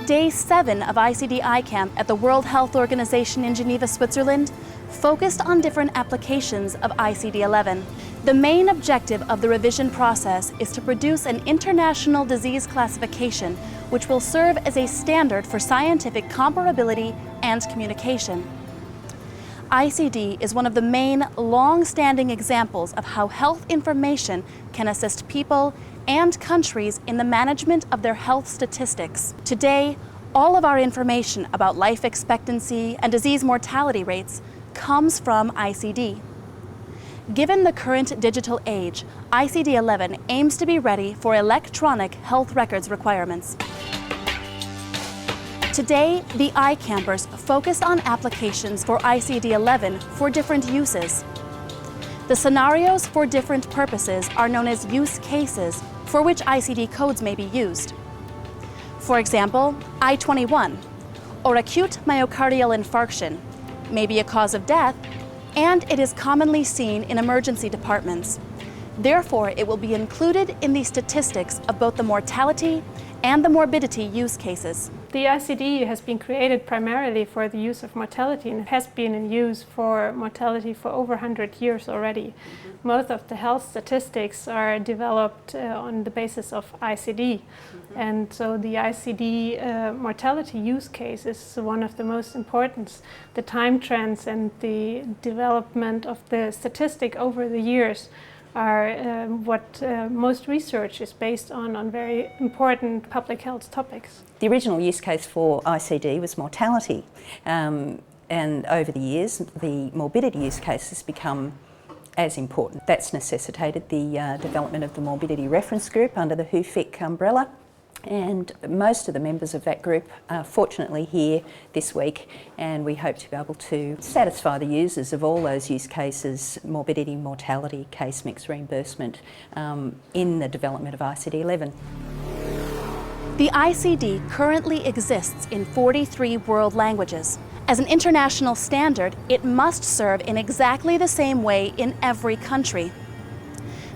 Day 7 of ICD iCAMP at the World Health Organization in Geneva, Switzerland, focused on different applications of ICD-11. The main objective of the revision process is to produce an international disease classification which will serve as a standard for scientific comparability and communication. ICD is one of the main long-standing examples of how health information can assist people and countries in the management of their health statistics. Today, all of our information about life expectancy and disease mortality rates comes from ICD. Given the current digital age, ICD-11 aims to be ready for electronic health records requirements. Today, the iCampers focused on applications for ICD-11 for different uses. The scenarios for different purposes are known as use cases for which ICD codes may be used. For example, I-21, or acute myocardial infarction, may be a cause of death, and it is commonly seen in emergency departments. Therefore, it will be included in the statistics of both the mortality and the morbidity use cases. The ICD has been created primarily for the use of mortality, and it has been in use for mortality for over 100 years already. Most of the health statistics are developed on the basis of ICD. And so the ICD mortality use case is one of the most important. The time trends and the development of the statistic over the years are what most research is based on very important public health topics. The original use case for ICD was mortality, and over the years the morbidity use case has become as important. That's necessitated the development of the morbidity reference group under the WHO-FIC umbrella, and most of the members of that group are fortunately here this week, and we hope to be able to satisfy the users of all those use cases, morbidity, mortality, case mix reimbursement, in the development of ICD-11. The ICD currently exists in 43 world languages. As an international standard, it must serve in exactly the same way in every country.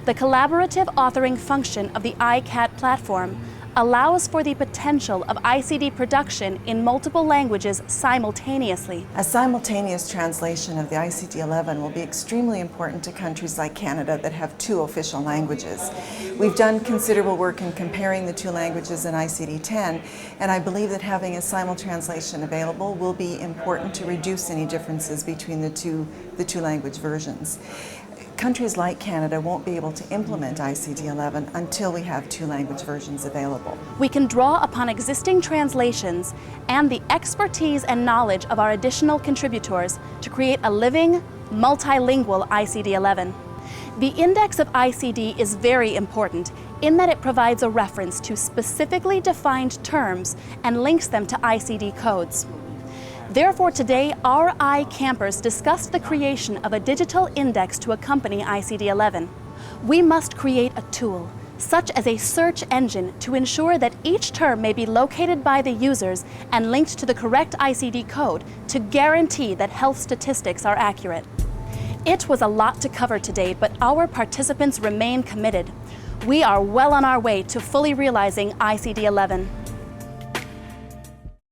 The collaborative authoring function of the iCAT platform allows for the potential of ICD production in multiple languages simultaneously. A simultaneous translation of the ICD-11 will be extremely important to countries like Canada that have 2 official languages. We've done considerable work in comparing the 2 languages in ICD-10, and I believe that having a simul translation available will be important to reduce any differences between the two language versions. Countries like Canada won't be able to implement ICD-11 until we have 2 language versions available. We can draw upon existing translations and the expertise and knowledge of our additional contributors to create a living, multilingual ICD-11. The index of ICD is very important in that it provides a reference to specifically defined terms and links them to ICD codes. Therefore, today, our iCampers discussed the creation of a digital index to accompany ICD-11. We must create a tool, such as a search engine, to ensure that each term may be located by the users and linked to the correct ICD code to guarantee that health statistics are accurate. It was a lot to cover today, but our participants remain committed. We are well on our way to fully realizing ICD-11.